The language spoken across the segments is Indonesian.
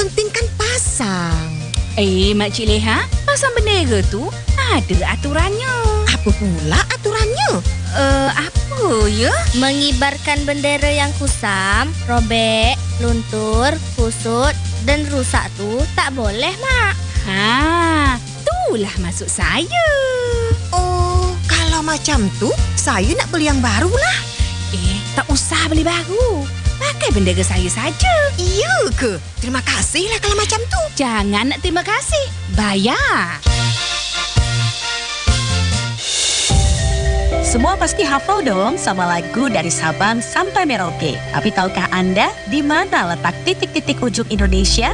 penting kan pasang. Makcik Leha, pasang bendera tu ada aturannya. Apa pula aturannya? Apa ya? Mengibarkan bendera yang kusam, robek, luntur, kusut dan rusak tu tak boleh, Mak. Itulah maksud saya. Oh, kalau macam tu, saya nak beli yang baru lah. Tak usah beli baru. Pakai bendera saya saja. Iya ke? Terima kasihlah kalau macam tu. Jangan nak terima kasih. Bayar. Semua pasti hafal dong sama lagu dari Sabang sampai Merauke. Tapi tahukah Anda di mana letak titik-titik ujung Indonesia?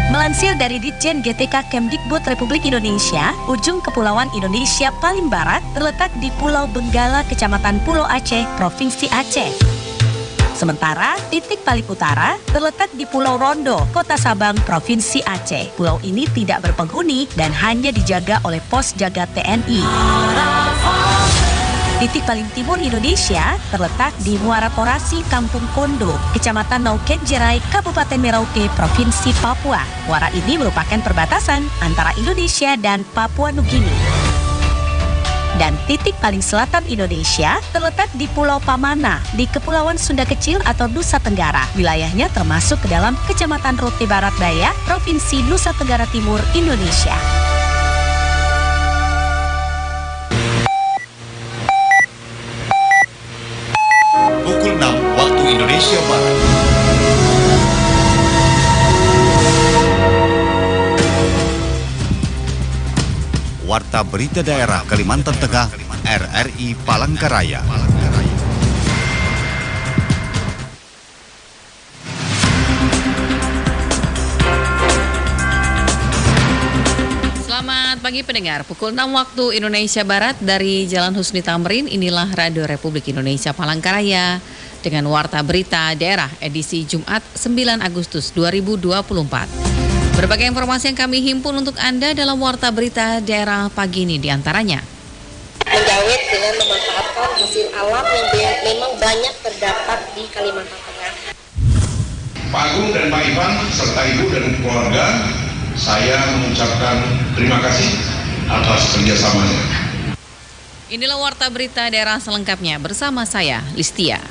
Melansir dari Ditjen GTK Kemdikbud Republik Indonesia, ujung kepulauan Indonesia paling barat terletak di Pulau Benggala, Kecamatan Pulau Aceh, Provinsi Aceh. Sementara titik paling utara terletak di Pulau Rondo, Kota Sabang, Provinsi Aceh. Pulau ini tidak berpenghuni dan hanya dijaga oleh pos jaga TNI. Titik paling timur Indonesia terletak di Muara Porasi, Kampung Kondo, Kecamatan Nauken Jerai, Kabupaten Merauke, Provinsi Papua. Muara ini merupakan perbatasan antara Indonesia dan Papua Nugini. Dan titik paling selatan Indonesia terletak di Pulau Pamana, di Kepulauan Sunda Kecil atau Nusa Tenggara. Wilayahnya termasuk ke dalam Kecamatan Rote Barat Daya, Provinsi Nusa Tenggara Timur, Indonesia. Pukul 6 waktu Indonesia Barat. Warta Berita Daerah Kalimantan Tengah, RRI Palangkaraya. Selamat pagi pendengar, pukul 6 waktu Indonesia Barat dari Jalan Husni Tamrin, inilah Radio Republik Indonesia Palangkaraya dengan Warta Berita Daerah edisi Jumat 9 Agustus 2024. Berbagai informasi yang kami himpun untuk Anda dalam Warta Berita Daerah pagi ini diantaranya. Menjawet dengan memanfaatkan hasil alam yang memang banyak terdapat di Kalimantan Tengah. Pak Agung dan Pak Ivan serta Ibu dan keluarga, saya mengucapkan terima kasih atas kerjasamanya. Inilah Warta Berita Daerah selengkapnya bersama saya, Listia.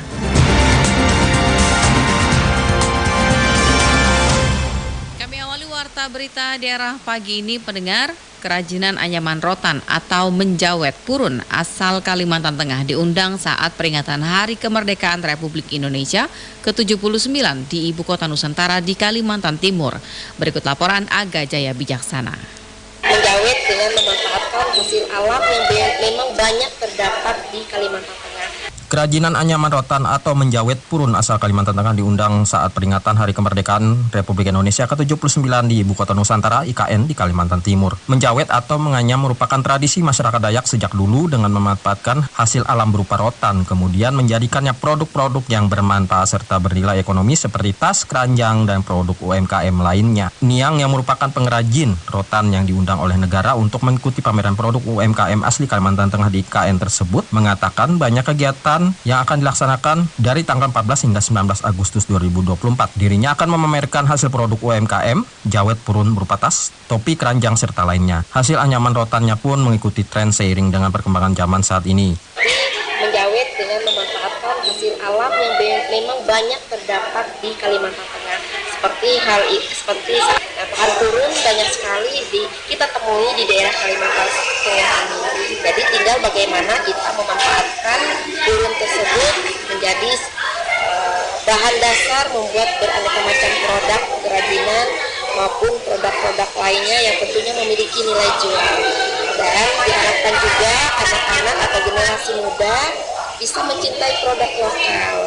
Warta Berita Daerah pagi ini pendengar, kerajinan anyaman rotan atau menjawet purun asal Kalimantan Tengah diundang saat peringatan Hari Kemerdekaan Republik Indonesia ke-79 di Ibu Kota Nusantara di Kalimantan Timur. Berikut laporan Aga Jaya Bijaksana. Menjawet dengan memanfaatkan hasil alam yang memang banyak terdapat di Kalimantan Tengah. Kerajinan anyaman rotan atau menjawet purun asal Kalimantan Tengah diundang saat peringatan Hari Kemerdekaan Republik Indonesia ke-79 di Ibu Kota Nusantara IKN di Kalimantan Timur. Menjawet atau menganyam merupakan tradisi masyarakat Dayak sejak dulu dengan memanfaatkan hasil alam berupa rotan, kemudian menjadikannya produk-produk yang bermanfaat serta bernilai ekonomi seperti tas, keranjang, dan produk UMKM lainnya. Niang yang merupakan pengrajin rotan yang diundang oleh negara untuk mengikuti pameran produk UMKM asli Kalimantan Tengah di IKN tersebut mengatakan banyak kegiatan yang akan dilaksanakan dari tanggal 14 hingga 19 Agustus 2024. Dirinya akan memamerkan hasil produk UMKM, jawet purun berupa tas, topi, keranjang, serta lainnya. Hasil anyaman rotannya pun mengikuti tren seiring dengan perkembangan zaman saat ini. Menjawet dengan memanfaatkan hasil alam yang memang banyak terdapat di Kalimantan Tengah. Seperti pohon purun banyak sekali kita temui di daerah Kalimantan Tengah ini. Jadi tinggal bagaimana kita memanfaatkan purun tersebut menjadi bahan dasar membuat beraneka macam produk kerajinan maupun produk-produk lainnya yang tentunya memiliki nilai jual. Dan diharapkan juga anak-anak atau generasi muda bisa mencintai produk lokal.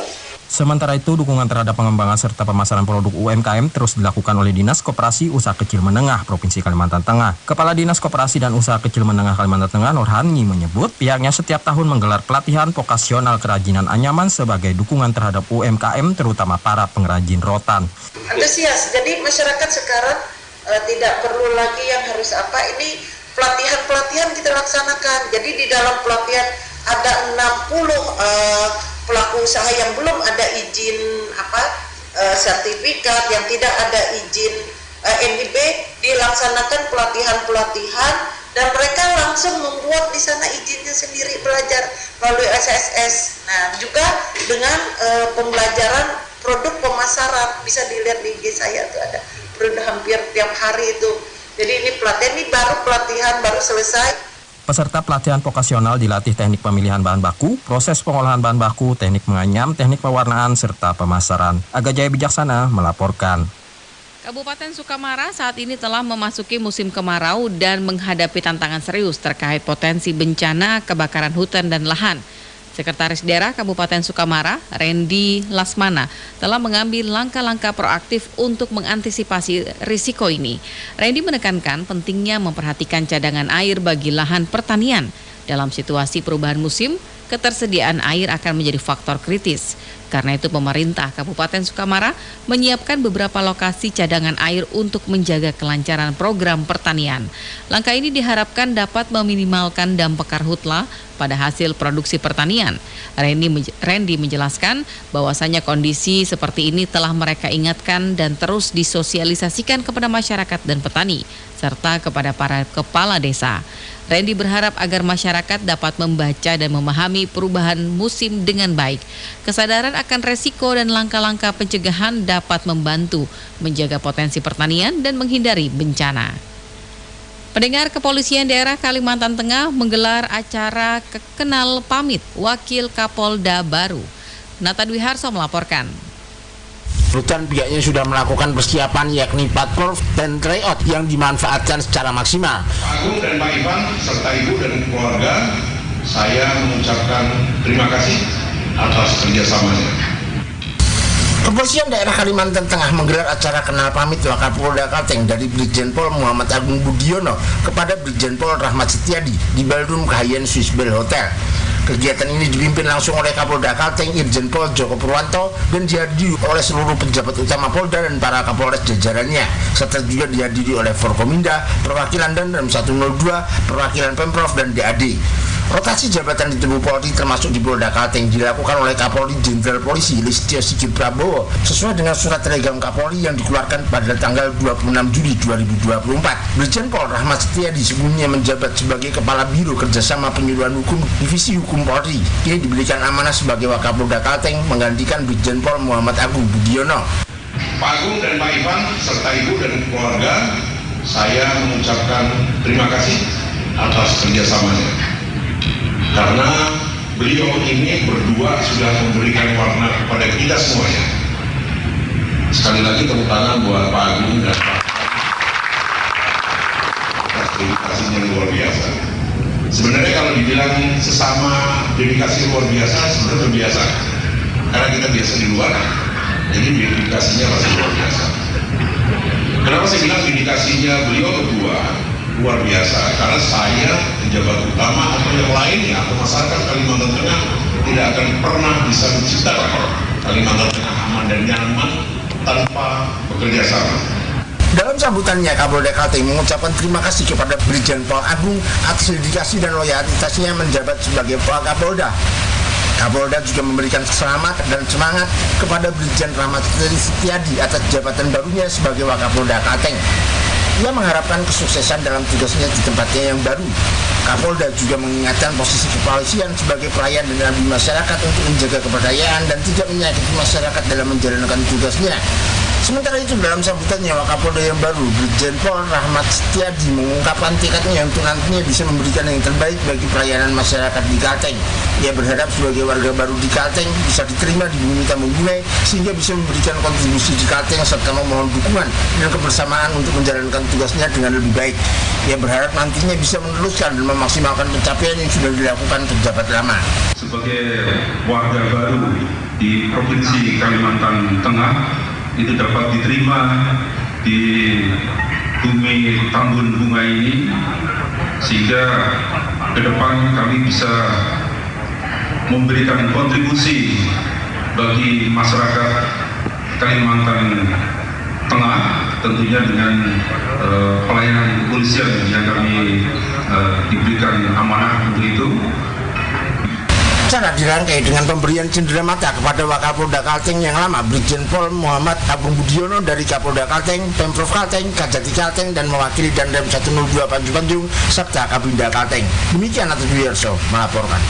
Sementara itu, dukungan terhadap pengembangan serta pemasaran produk UMKM terus dilakukan oleh Dinas Koperasi Usaha Kecil Menengah Provinsi Kalimantan Tengah. Kepala Dinas Koperasi dan Usaha Kecil Menengah Kalimantan Tengah, Nurhani, menyebut pihaknya setiap tahun menggelar pelatihan vokasional kerajinan anyaman sebagai dukungan terhadap UMKM, terutama para pengrajin rotan. Antusias, jadi masyarakat sekarang tidak perlu lagi yang harus apa, ini pelatihan-pelatihan kita laksanakan. Jadi di dalam pelatihan ada 60 pelaku usaha yang belum ada izin sertifikat, yang tidak ada izin NIB, dilaksanakan pelatihan-pelatihan dan mereka langsung membuat di sana izinnya sendiri belajar melalui SSS. Nah, juga dengan pembelajaran produk pemasaran, bisa dilihat di IG saya tuh ada produk hampir tiap hari itu. Jadi ini pelatihan baru selesai. Peserta pelatihan vokasional dilatih teknik pemilihan bahan baku, proses pengolahan bahan baku, teknik menganyam, teknik pewarnaan, serta pemasaran. Aga Jaya Bijaksana melaporkan. Kabupaten Sukamara saat ini telah memasuki musim kemarau dan menghadapi tantangan serius terkait potensi bencana kebakaran hutan dan lahan. Sekretaris Daerah Kabupaten Sukamara, Randy Lasmana, telah mengambil langkah-langkah proaktif untuk mengantisipasi risiko ini. Randy menekankan pentingnya memperhatikan cadangan air bagi lahan pertanian. Dalam situasi perubahan musim, ketersediaan air akan menjadi faktor kritis. Karena itu pemerintah Kabupaten Sukamara menyiapkan beberapa lokasi cadangan air untuk menjaga kelancaran program pertanian. Langkah ini diharapkan dapat meminimalkan dampak karhutla pada hasil produksi pertanian. Randy menjelaskan bahwasanya kondisi seperti ini telah mereka ingatkan dan terus disosialisasikan kepada masyarakat dan petani, serta kepada para kepala desa. Randy berharap agar masyarakat dapat membaca dan memahami perubahan musim dengan baik. Kesadaran akan resiko dan langkah-langkah pencegahan dapat membantu menjaga potensi pertanian dan menghindari bencana. Pendengar, Kepolisian Daerah Kalimantan Tengah menggelar acara kenal pamit Wakil Kapolda baru. Nata Dwi Harso melaporkan. Rutan pihaknya sudah melakukan persiapan yakni patrol dan tryout yang dimanfaatkan secara maksimal. Pak Agung dan Pak Ivan serta Ibu dan keluarga, saya mengucapkan terima kasih atas kerjasamanya. Kepolisian Daerah Kalimantan Tengah menggelar acara kenal pamit Wakapolda Kalteng dari Brigjen Pol Muhammad Agung Budiono kepada Brigjen Pol Rahmat Setiadi di Ballroom Kahayan Swiss Bell Hotel. Kegiatan ini dipimpin langsung oleh Kapolda Kalteng Irjen Pol Joko Purwanto dan dihadiri oleh seluruh pejabat utama Polda dan para Kapolres jajarannya, serta juga dihadiri oleh Forkominda, perwakilan Dandim 102, perwakilan Pemprov dan DAD. Rotasi jabatan di tubuh Polri termasuk di Polda Kalteng dilakukan oleh Kapolri Jenderal Polisi Listio Sigit Prabowo sesuai dengan surat telegram Kapolri yang dikeluarkan pada tanggal 26 Juli 2024. Brigjen Pol Rahmat Setiadi sebelumnya menjabat sebagai Kepala Biro Kerjasama Penyuluhan Hukum Divisi Hukum Polri. Kini diberikan amanah sebagai Wakapolda Kalteng menggantikan Brigjen Pol Muhammad Agung Budiono. Pak Agung dan Pak Ivan serta Ibu dan keluarga, saya mengucapkan terima kasih atas kerjasamanya. Karena beliau ini berdua sudah memberikan warna kepada kita semuanya. Sekali lagi tepuk tangan buat Pak Agung dan Pak atas dedikasinya luar biasa. Sebenarnya kalau dibilang sesama dedikasi luar biasa, sebenarnya terbiasa. Karena kita biasa di luar, jadi dedikasinya masih luar biasa. Kenapa saya bilang dedikasinya beliau berdua luar biasa? Karena saya, pejabat utama atau yang lainnya atau masyarakat Kalimantan Tengah tidak akan pernah bisa menciptakan Kalimantan Tengah aman dan nyaman tanpa bekerja sama. Dalam sambutannya, Kapolda Kalteng mengucapkan terima kasih kepada Brigjen Pol Agung atas dedikasi dan loyalitasnya menjabat sebagai Wakapolda. Kapolda juga memberikan selamat dan semangat kepada Brigjen Rahmat Setiadi atas jabatan barunya sebagai Wakapolda Kalteng. Ia mengharapkan kesuksesan dalam tugasnya di tempatnya yang baru. Kapolda juga mengingatkan posisi kepolisian sebagai pelayan dan abdi masyarakat untuk menjaga keberdayaan dan tidak menyakiti masyarakat dalam menjalankan tugasnya. Sementara itu, dalam sambutannya, Wakapolda yang baru, Brigjen Pol Rahmat Setiadi mengungkapkan tekadnya untuk nantinya bisa memberikan yang terbaik bagi pelayanan masyarakat di Kalteng. Ia berharap sebagai warga baru di Kalteng bisa diterima di bumi Tambungunai sehingga bisa memberikan kontribusi di Kalteng serta memohon dukungan dan kebersamaan untuk menjalankan tugasnya dengan lebih baik. Ia berharap nantinya bisa meneruskan dan memaksimalkan pencapaian yang sudah dilakukan pejabat lama. Sebagai warga baru di Provinsi Kalimantan Tengah, itu dapat diterima di bumi Tambun Bunga ini, sehingga ke depan kami bisa memberikan kontribusi bagi masyarakat Kalimantan Tengah, tentunya dengan pelayanan kepolisian yang kami diberikan amanah untuk itu. Acara dirangkai dengan pemberian cenderamata kepada Wakapolda Kalteng yang lama, Brigjen Pol Muhammad Agung Budiono dari Kapolda Kalteng, Pemprov Kalteng, Kajati Kalteng, dan mewakili Danrem 102 Panjung serta Kabinda Kalteng. Demikian Atut Wiyarso melaporkan.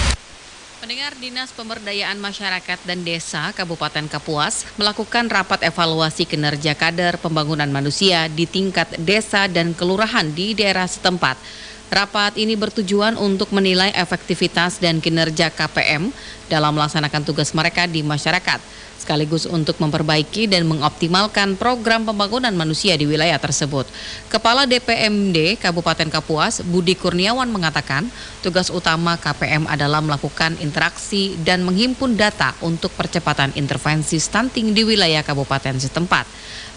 Pendengar, Dinas Pemberdayaan Masyarakat dan Desa Kabupaten Kapuas melakukan rapat evaluasi kinerja kader pembangunan manusia di tingkat desa dan kelurahan di daerah setempat. Rapat ini bertujuan untuk menilai efektivitas dan kinerja KPM dalam melaksanakan tugas mereka di masyarakat, sekaligus untuk memperbaiki dan mengoptimalkan program pembangunan manusia di wilayah tersebut. Kepala DPMD Kabupaten Kapuas, Budi Kurniawan, mengatakan tugas utama KPM adalah melakukan interaksi dan menghimpun data untuk percepatan intervensi stunting di wilayah kabupaten setempat.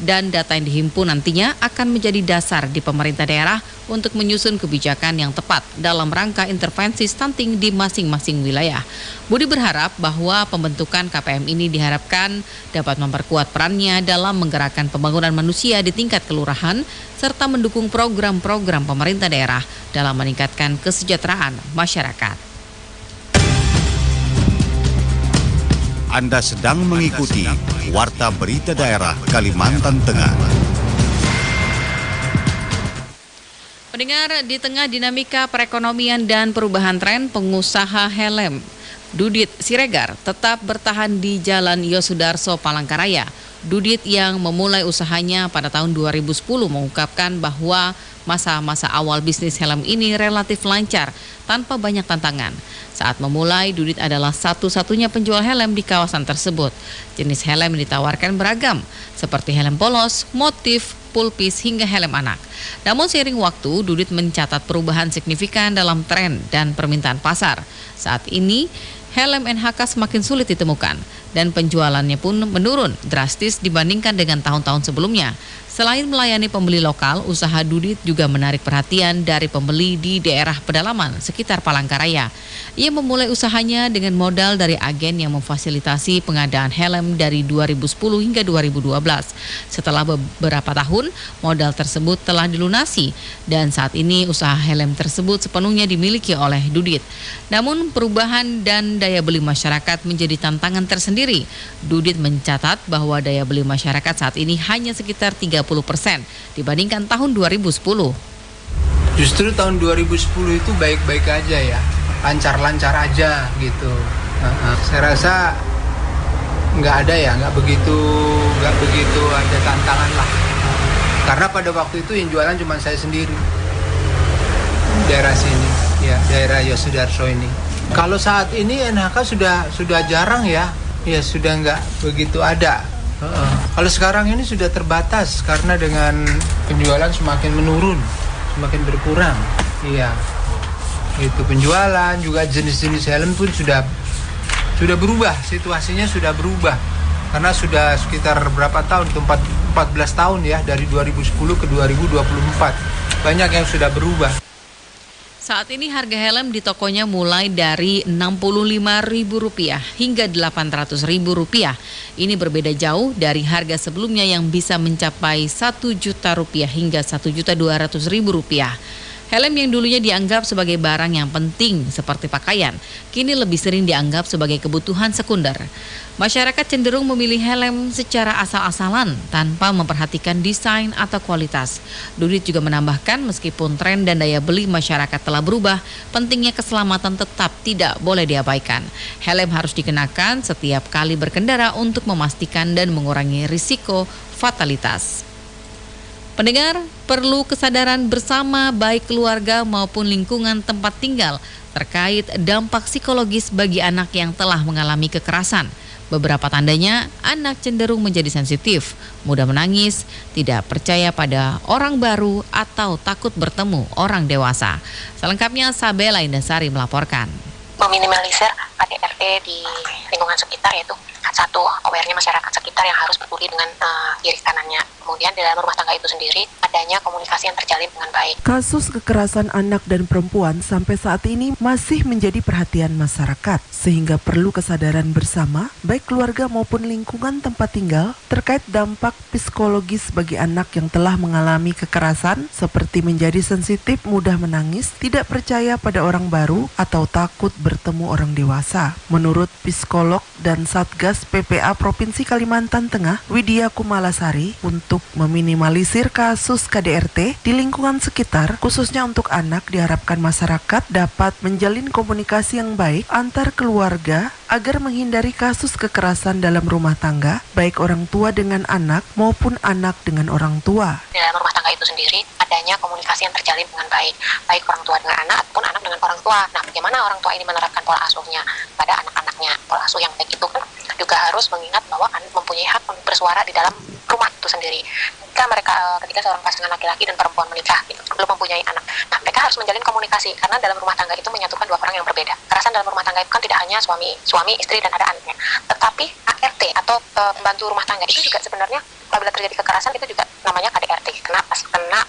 Dan data yang dihimpun nantinya akan menjadi dasar di pemerintah daerah untuk menyusun kebijakan yang tepat dalam rangka intervensi stunting di masing-masing wilayah. Budi berharap bahwa pembentukan KPM ini diharapkan dapat memperkuat perannya dalam menggerakkan pembangunan manusia di tingkat kelurahan serta mendukung program-program pemerintah daerah dalam meningkatkan kesejahteraan masyarakat. Anda sedang mengikuti Warta Berita Daerah Kalimantan Tengah. Pendengar, di tengah dinamika perekonomian dan perubahan tren, pengusaha helm Dudit Siregar tetap bertahan di Jalan Yosudarso, Palangkaraya. Dudit yang memulai usahanya pada tahun 2010 mengungkapkan bahwa masa-masa awal bisnis helm ini relatif lancar tanpa banyak tantangan. Saat memulai, Dudit adalah satu-satunya penjual helm di kawasan tersebut. Jenis helm yang ditawarkan beragam, seperti helm polos, motif, pulpis, hingga helm anak. Namun seiring waktu, Dudit mencatat perubahan signifikan dalam tren dan permintaan pasar. Saat ini, helm NHK semakin sulit ditemukan dan penjualannya pun menurun drastis dibandingkan dengan tahun-tahun sebelumnya. Selain melayani pembeli lokal, usaha Dudit juga menarik perhatian dari pembeli di daerah pedalaman sekitar Palangkaraya. Ia memulai usahanya dengan modal dari agen yang memfasilitasi pengadaan helm dari 2010 hingga 2012. Setelah beberapa tahun, modal tersebut telah dilunasi dan saat ini usaha helm tersebut sepenuhnya dimiliki oleh Dudit. Namun perubahan dan daya beli masyarakat menjadi tantangan tersendiri. Dudit mencatat bahwa daya beli masyarakat saat ini hanya sekitar 30% dibandingkan tahun 2010. Justru tahun 2010 itu baik-baik aja ya, lancar-lancar aja gitu. Saya rasa nggak ada ya, nggak begitu ada tantangan lah. Karena pada waktu itu yang jualan cuma saya sendiri. Daerah sini, ya daerah Yosudarso ini. Kalau saat ini NHK sudah jarang ya sudah nggak begitu ada. Kalau sekarang ini sudah terbatas karena dengan penjualan semakin menurun, semakin berkurang. Iya, itu penjualan juga jenis-jenis helm pun sudah berubah, situasinya sudah berubah karena sudah sekitar berapa tahun, 14 tahun ya, dari 2010 ke 2024 banyak yang sudah berubah. Saat ini harga helm di tokonya mulai dari Rp65.000 hingga Rp800.000. Ini berbeda jauh dari harga sebelumnya yang bisa mencapai Rp1 juta hingga Rp1.200.000. Helm yang dulunya dianggap sebagai barang yang penting seperti pakaian, kini lebih sering dianggap sebagai kebutuhan sekunder. Masyarakat cenderung memilih helm secara asal-asalan tanpa memperhatikan desain atau kualitas. Dudit juga menambahkan meskipun tren dan daya beli masyarakat telah berubah, pentingnya keselamatan tetap tidak boleh diabaikan. Helm harus dikenakan setiap kali berkendara untuk memastikan dan mengurangi risiko fatalitas. Pendengar, perlu kesadaran bersama baik keluarga maupun lingkungan tempat tinggal terkait dampak psikologis bagi anak yang telah mengalami kekerasan. Beberapa tandanya, anak cenderung menjadi sensitif, mudah menangis, tidak percaya pada orang baru, atau takut bertemu orang dewasa. Selengkapnya, Sabela Indasari melaporkan. Meminimalisir KDRT di lingkungan sekitar, yaitu satu, aware-nya masyarakat sekitar yang harus peduli dengan kiri kanannya. kemudian di dalam rumah tangga itu sendiri adanya komunikasi yang terjalin dengan baik. Kasus kekerasan anak dan perempuan sampai saat ini masih menjadi perhatian masyarakat, sehingga perlu kesadaran bersama, baik keluarga maupun lingkungan tempat tinggal, terkait dampak psikologis bagi anak yang telah mengalami kekerasan, seperti menjadi sensitif, mudah menangis, tidak percaya pada orang baru, atau takut bertemu orang dewasa. Menurut psikolog dan Satgas PPA Provinsi Kalimantan Tengah, Widya Kumalasari, untuk meminimalisir kasus KDRT di lingkungan sekitar, khususnya untuk anak, diharapkan masyarakat dapat menjalin komunikasi yang baik antar keluarga agar menghindari kasus kekerasan dalam rumah tangga, baik orang tua dengan anak maupun anak dengan orang tua. Di dalam rumah tangga itu sendiri adanya komunikasi yang terjalin dengan baik, baik orang tua dengan anak ataupun anak dengan orang tua. Nah, bagaimana orang tua ini menerapkan pola asuhnya pada anak-anaknya? Pola asuh yang baik itu kan juga harus mengingat bahwa anak mempunyai hak untuk bersuara di dalam rumah itu sendiri. Ketika seorang pasangan laki-laki dan perempuan menikah, gitu, belum mempunyai anak, nah mereka harus menjalin komunikasi, karena dalam rumah tangga itu menyatukan dua orang yang berbeda. Kekerasan dalam rumah tangga itu kan tidak hanya suami, istri dan ada anaknya, tetapi ART atau pembantu rumah tangga itu juga sebenarnya apabila terjadi kekerasan itu juga namanya KDRT, kena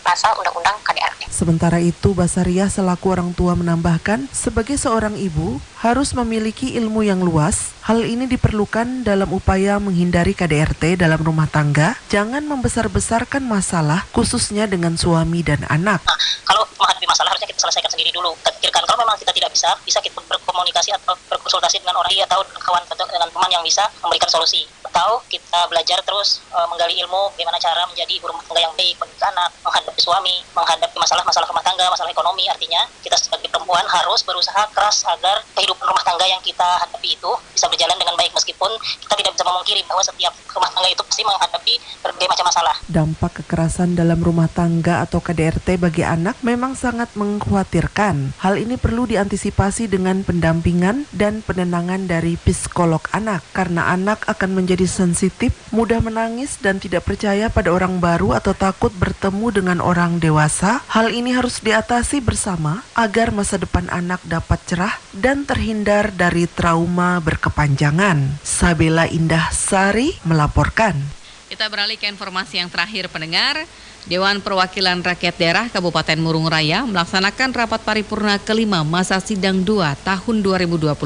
pasal undang-undang KDRT. Sementara itu, Basariah selaku orang tua menambahkan, sebagai seorang ibu harus memiliki ilmu yang luas. Hal ini diperlukan dalam upaya menghindari KDRT dalam rumah tangga. Jangan membesar-besarkan masalah, khususnya dengan suami dan anak. Nah, kalau menghadapi masalah harusnya kita selesaikan sendiri dulu. Pikirkan, kalau memang kita tidak bisa kita berkomunikasi atau berkonsultasi dengan orang atau kawan atau dengan teman yang bisa memberikan solusi. Atau kita belajar terus menggali ilmu bagaimana cara menjadi ibu rumah tangga yang baik bagi anak, menghadapi suami, menghadapi masalah-masalah rumah tangga, masalah ekonomi. Artinya kita sebagai perempuan harus berusaha keras agar kehidupan rumah tangga yang kita hadapi itu bisa berjalan dengan baik, meskipun kita tidak bisa memungkiri bahwa setiap rumah tangga itu pasti menghadapi berbagai macam masalah. Dampak kekerasan dalam rumah tangga atau KDRT bagi anak memang sangat mengkhawatirkan. Hal ini perlu diantisipasi dengan pendampingan dan penenangan dari psikolog anak, karena anak akan menjadi sensitif, mudah menangis, dan tidak percaya pada orang baru atau takut bertemu dengan orang dewasa. Hal ini harus diatasi bersama agar masa depan anak dapat cerah dan terhindar dari trauma berkepanjangan. Sabela Indah Sari melaporkan. Kita beralih ke informasi yang terakhir, pendengar. Dewan Perwakilan Rakyat Daerah Kabupaten Murung Raya melaksanakan rapat paripurna kelima masa sidang 2 tahun 2024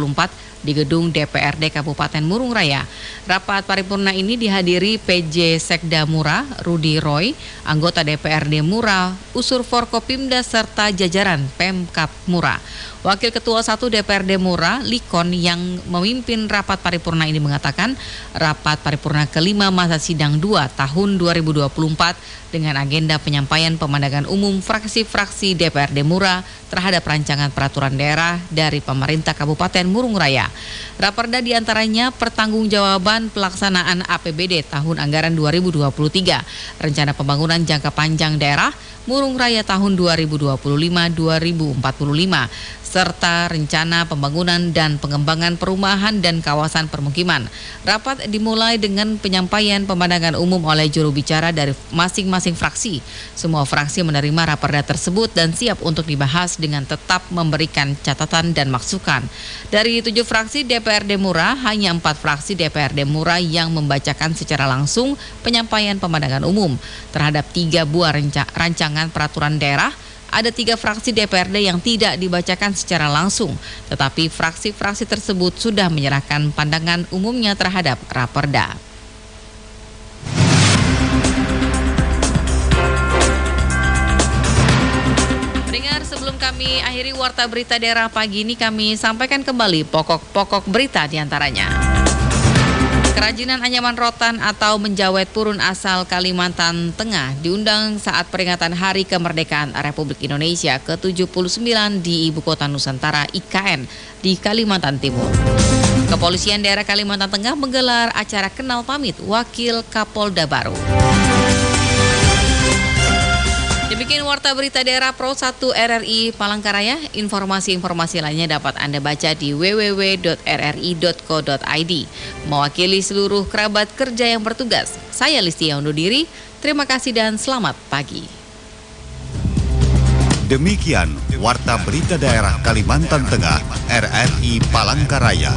di gedung DPRD Kabupaten Murung Raya. Rapat paripurna ini dihadiri PJ Sekda Mura, Rudi Roy, anggota DPRD Mura, Unsur Forkopimda serta jajaran Pemkab Mura. Wakil Ketua 1 DPRD Mura, Likon, yang memimpin rapat paripurna ini mengatakan rapat paripurna kelima masa sidang 2 tahun 2024 dengan agenda penyampaian pemandangan umum fraksi-fraksi DPRD Mura terhadap rancangan peraturan daerah dari pemerintah Kabupaten Murung Raya. Raperda diantaranya pertanggungjawaban pelaksanaan APBD tahun anggaran 2023, rencana pembangunan jangka panjang daerah Murung Raya tahun 2025-2045, serta rencana pembangunan dan pengembangan perumahan dan kawasan permukiman. Rapat dimulai dengan penyampaian pemandangan umum oleh juru bicara dari masing-masing fraksi. Semua fraksi menerima raperda tersebut dan siap untuk dibahas dengan tetap memberikan catatan dan masukan. Dari 7 fraksi DPRD Mura, hanya 4 fraksi DPRD Mura yang membacakan secara langsung penyampaian pemandangan umum terhadap 3 buah rancangan peraturan daerah. Ada 3 fraksi DPRD yang tidak dibacakan secara langsung, tetapi fraksi-fraksi tersebut sudah menyerahkan pandangan umumnya terhadap raperda. Pendengar, sebelum kami akhiri Warta Berita Daerah pagi ini, kami sampaikan kembali pokok-pokok berita diantaranya. Kerajinan anyaman rotan atau menjawet purun asal Kalimantan Tengah diundang saat peringatan Hari Kemerdekaan Republik Indonesia ke-79 di Ibu Kota Nusantara IKN di Kalimantan Timur. Kepolisian daerah Kalimantan Tengah menggelar acara kenal pamit Wakil Kapolda baru. Demikian Warta Berita Daerah Pro 1 RRI Palangkaraya. Informasi-informasi lainnya dapat Anda baca di www.rri.co.id. Mewakili seluruh kerabat kerja yang bertugas, saya Listia undur diri. Terima kasih dan selamat pagi. Demikian Warta Berita Daerah Kalimantan Tengah RRI Palangkaraya.